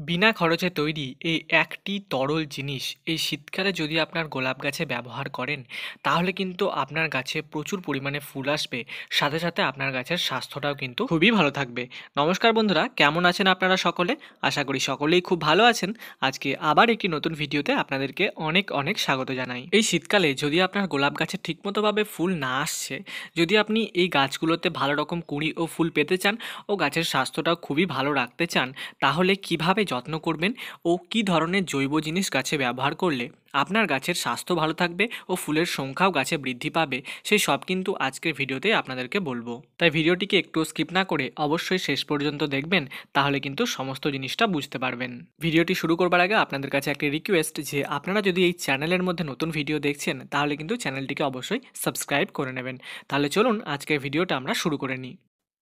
বিনা খরচে তৈরি এই একটি তরল জিনিস এই শীতকালে যদি আপনার গোলাপ গাছে ব্যবহার করেন তাহলে কিন্তু আপনার গাছে প্রচুর পরিমাণে ফুল আসবে, সাথে সাথে আপনার গাছের স্বাস্থ্যটাও কিন্তু খুবই ভালো থাকবে। নমস্কার বন্ধুরা, কেমন আছেন আপনারা সকলে? আশা করি সকলেই খুব ভালো আছেন। আজকে আবার একটি নতুন ভিডিওতে আপনাদেরকে অনেক অনেক স্বাগত জানাই। এই শীতকালে যদি আপনার গোলাপ গাছে ঠিকমতোভাবে ফুল না আসছে, যদি আপনি এই গাছগুলোতে ভালো রকম কুঁড়ি ও ফুল পেতে চান ও গাছের স্বাস্থ্যটাও খুবই ভালো রাখতে চান, তাহলে কিভাবে যত্ন করবেন ও কী ধরনের জৈব জিনিস গাছে ব্যবহার করলে আপনার গাছের স্বাস্থ্য ভালো থাকবে ও ফুলের সংখ্যাও গাছে বৃদ্ধি পাবে, সেই সব কিন্তু আজকের ভিডিওতে আপনাদেরকে বলবো। তাই ভিডিওটিকে একটু স্কিপ না করে অবশ্যই শেষ পর্যন্ত দেখবেন, তাহলে কিন্তু সমস্ত জিনিসটা বুঝতে পারবেন। ভিডিওটি শুরু করবার আগে আপনাদের কাছে একটি রিকোয়েস্ট, যে আপনারা যদি এই চ্যানেলের মধ্যে নতুন ভিডিও দেখছেন তাহলে কিন্তু চ্যানেলটিকে অবশ্যই সাবস্ক্রাইব করে নেবেন। তাহলে চলুন আজকের ভিডিওটা আমরা শুরু করে নিই।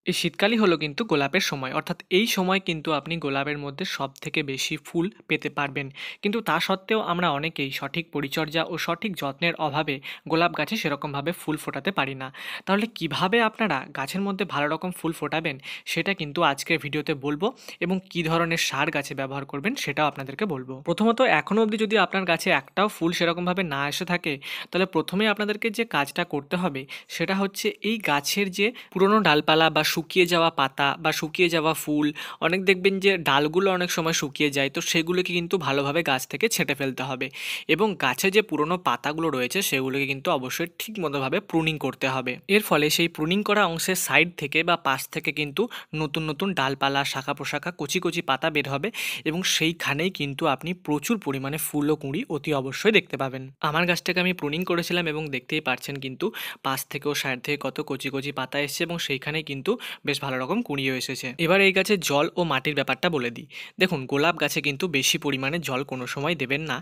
এই শীতকালই হলো কিন্তু গোলাপের সময়, অর্থাৎ এই সময় কিন্তু আপনি গোলাপের মধ্যে সব থেকে বেশি ফুল পেতে পারবেন। কিন্তু তা সত্ত্বেও আমরা অনেকেই সঠিক পরিচর্যা ও সঠিক যত্নের অভাবে গোলাপ গাছে সেরকমভাবে ফুল ফোটাতে পারি না। তাহলে কিভাবে আপনারা গাছের মধ্যে ভালো রকম ফুল ফোটাবেন সেটা কিন্তু আজকের ভিডিওতে বলবো, এবং কী ধরনের সার গাছে ব্যবহার করবেন সেটাও আপনাদেরকে বলবো। প্রথমত, এখনও অবধি যদি আপনার গাছে একটাও ফুল সেরকমভাবে না এসে থাকে, তাহলে প্রথমেই আপনাদেরকে যে কাজটা করতে হবে সেটা হচ্ছে এই গাছের যে পুরনো ডালপালা বা শুকিয়ে যাওয়া পাতা বা শুকিয়ে যাওয়া ফুল, অনেক দেখবেন যে ডালগুলো অনেক সময় শুকিয়ে যায়, তো সেগুলোকে কিন্তু ভালোভাবে গাছ থেকে ছেঁটে ফেলতে হবে। এবং গাছে যে পুরনো পাতাগুলো রয়েছে সেগুলোকে কিন্তু অবশ্যই ঠিক মতোভাবে প্রুনিং করতে হবে। এর ফলে সেই প্রুনিং করা অংশের সাইড থেকে বা পাশ থেকে কিন্তু নতুন নতুন ডালপালা, শাখা প্রশাখা, কচি কচি পাতা বের হবে, এবং সেইখানেই কিন্তু আপনি প্রচুর পরিমাণে ফুল ও কুঁড়ি অতি অবশ্যই দেখতে পাবেন। আমার গাছটাকে আমি প্রুনিং করেছিলাম এবং দেখতেই পাচ্ছেন কিন্তু পাশ থেকে ও সাইড থেকে কত কচি কচি পাতা এসছে, এবং সেইখানেই কিন্তু বেশ ভালো রকম কুঁড়িও এসেছে। এবার এই গাছে জল ও মাটির ব্যাপারটা বলে দিই। দেখুন, গোলাপ গাছে কিন্তু বেশি পরিমাণে জল কোনো সময় দেবেন না।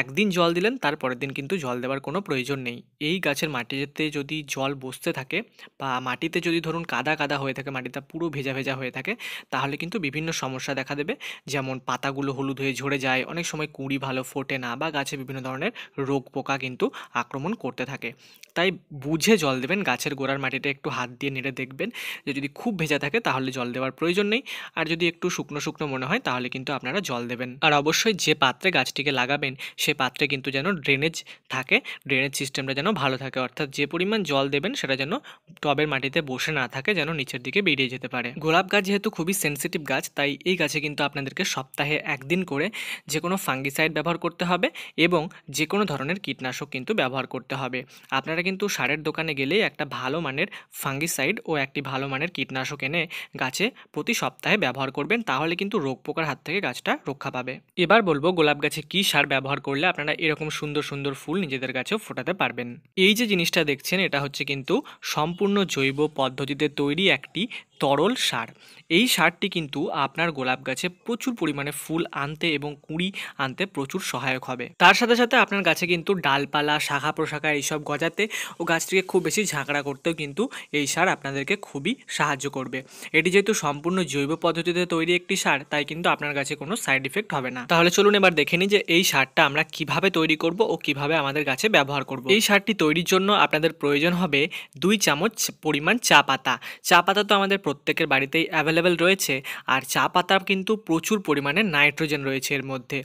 একদিন জল দিলেন, তারপরের দিন কিন্তু জল দেওয়ার কোনো প্রয়োজন নেই। এই গাছের মাটিতে যদি জল বসতে থাকে বা মাটিতে যদি ধরুন কাদা কাদা হয়ে থাকে, মাটিটা পুরো ভেজা ভেজা হয়ে থাকে, তাহলে কিন্তু বিভিন্ন সমস্যা দেখা দেবে। যেমন পাতাগুলো হলুদ হয়ে ঝরে যায়, অনেক সময় কুঁড়ি ভালো ফোটে না, বা গাছে বিভিন্ন ধরনের রোগ পোকা কিন্তু আক্রমণ করতে থাকে। তাই বুঝে জল দেবেন। গাছের গোড়ার মাটিটা একটু হাত দিয়ে নেড়ে দেখবেন যে যদি খুব ভেজা থাকে তাহলে জল দেওয়ার প্রয়োজন নেই, আর যদি একটু শুকনো শুকনো মনে হয় তাহলে কিন্তু আপনারা জল দেবেন। আর অবশ্যই যে পাত্রে গাছটিকে লাগাবেন সে পাত্রে কিন্তু যেন ড্রেনেজ থাকে, ড্রেনেজ সিস্টেমটা যেন ভালো থাকে, অর্থাৎ যে পরিমাণ জল দেবেন সেটা যেন টবের মাটিতে বসে না থাকে, যেন নিচের দিকে বেরিয়ে যেতে পারে। গোলাপ গাছ যেহেতু খুবই সেনসিটিভ গাছ, তাই এই গাছে কিন্তু আপনাদেরকে সপ্তাহে একদিন করে যে কোনো ফাঙ্গিসাইড ব্যবহার করতে হবে, এবং যে কোনো ধরনের কীটনাশক কিন্তু ব্যবহার করতে হবে। আপনারা কিন্তু সারের দোকানে গেলেই একটা ভালো মানের ফাঙ্গিসাইড ও একটি ভালো মানের কীটনাশক এনে গাছে প্রতি সপ্তাহে ব্যবহার করবেন, তাহলে কিন্তু রোগ পোকার হাত থেকে গাছটা রক্ষা পাবে। এবার বলবো গোলাপ গাছে কী সার ব্যবহার করলে আপনারা এরকম সুন্দর সুন্দর ফুল নিজেদের গাছেও ফোটাতে পারবেন। এই যে জিনিসটা দেখছেন, এটা হচ্ছে কিন্তু সম্পূর্ণ জৈব পদ্ধতিতে তৈরি একটি তরল সার। এই সারটি কিন্তু আপনার গোলাপ গাছে প্রচুর পরিমাণে ফুল আনতে এবং কুঁড়ি আনতে প্রচুর সহায়ক হবে। তার সাথে সাথে আপনার গাছে কিন্তু ডালপালা, শাখা প্রশাখা এইসব গজাতে ও গাছটিকে খুব বেশি ঝাঁকড়া করতেও কিন্তু এই সার আপনাদেরকে খুবই সাহায্য করবে। এটি যেহেতু সম্পূর্ণ জৈব পদ্ধতিতে তৈরি একটি সার, তাই কিন্তু আপনার গাছে কোনো সাইড ইফেক্ট হবে না। তাহলে চলুন এবার দেখে নিই যে এই সারটা আমরা কিভাবে তৈরি করব ও কিভাবে আমাদের গাছে ব্যবহার করব। এই সারটি তৈরির জন্য আপনাদের প্রয়োজন হবে 2 চামচ পরিমাণ চা পাতা। চা পাতা তো আমাদের প্রত্যেকের বাড়িতেই অ্যাভেলেবেল রয়েছে, আর চা পাতা কিন্তু প্রচুর পরিমাণে নাইট্রোজেন রয়েছে এর মধ্যে।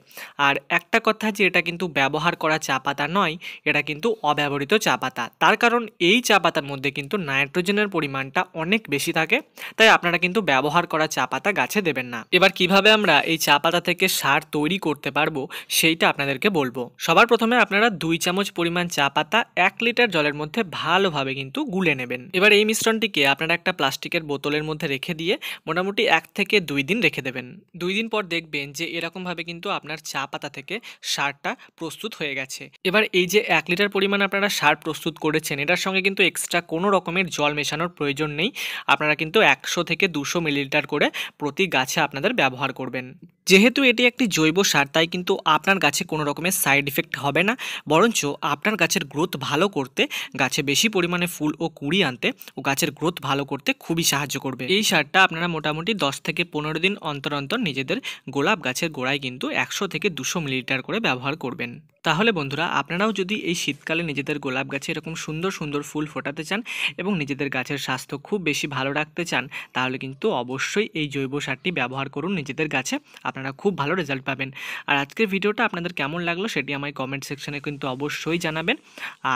আর একটা কথা, যে এটা কিন্তু ব্যবহার করা চা পাতা নয়, এটা কিন্তু অব্যবহৃত চা পাতা। তার কারণ এই চা পাতার মধ্যে কিন্তু নাইট্রোজেনের পরিমাণটা অনেক বেশি থাকে, তাই আপনারা কিন্তু ব্যবহার করা চা পাতা গাছে দেবেন না। এবার কিভাবে আমরা এই চা পাতা থেকে সার তৈরি করতে পারবো সেইটা আপনাদেরকে বলবো। সবার প্রথমে আপনারা 2 চামচ পরিমাণ চা পাতা 1 লিটার জলের মধ্যে ভালোভাবে কিন্তু গুলে নেবেন। এবার এই মিশ্রণটিকে আপনারা একটা প্লাস্টিকের বোতলের মধ্যে রেখে দিয়ে মোটামুটি 1 থেকে 2 দিন রেখে দেবেন। 2 দিন পর দেখবেন যে এরকমভাবে কিন্তু আপনার চা পাতা থেকে সারটা প্রস্তুত হয়ে গেছে। এবার এই যে 1 লিটার পরিমাণ আপনারা সার প্রস্তুত করেছেন, এটার সঙ্গে কিন্তু এক্সট্রা কোনো রকমের জল মেশানোর প্রয়োজন নেই। আপনারা কিন্তু 100 থেকে 200 মিলিলিটার করে প্রতি গাছে আপনাদের ব্যবহার করবেন। যেহেতু এটি একটি জৈব সার, তাই কিন্তু আপনার গাছে কোনো রকমের সাইড ইফেক্ট হবে না, বরঞ্চ আপনার গাছের গ্রোথ ভালো করতে, গাছে বেশি পরিমাণে ফুল ও কুঁড়ি আনতে ও গাছের গ্রোথ ভালো করতে খুবই সাহায্য করবে। এই সারটা আপনারা মোটামুটি 10 থেকে 15 দিন অন্তর অন্তর নিজেদের গোলাপ গাছের গোড়ায় কিন্তু 100 থেকে 200 মিলিলিটার করে ব্যবহার করবেন। তাহলে বন্ধুরা, আপনারাও যদি এই শীতকালে নিজেদের গোলাপ গাছে এরকম সুন্দর সুন্দর ফুল ফোটাতে চান এবং নিজেদের গাছের স্বাস্থ্য খুব বেশি ভালো রাখতে চান, তাহলে কিন্তু অবশ্যই এই জৈব সারটি ব্যবহার করুন নিজেদের গাছে। আপনারা খুব ভালো রেজাল্ট পাবেন। আর আজকের ভিডিওটা আপনাদের কেমন লাগলো সেটি আমায় কমেন্ট সেকশনে কিন্তু অবশ্যই জানাবেন।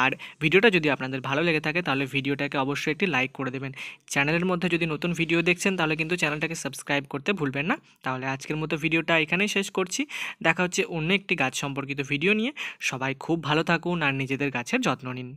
আর ভিডিওটা যদি আপনাদের ভালো লেগে থাকে তাহলে ভিডিওটাকে অবশ্যই একটি লাইক করে দেবেন। চ্যানেলের মধ্যে যদি নতুন ভিডিও দেখছেন তাহলে কিন্তু চ্যানেলটাকে সাবস্ক্রাইব করতে ভুলবেন না। তাহলে আজকের মতো ভিডিওটা এখানেই শেষ করছি। দেখা হচ্ছে অন্য একটি গাছ সম্পর্কিত ভিডিও নিয়ে। সবাই খুব ভালো থাকুন আর নিজেদের গাছের যত্ন নিন।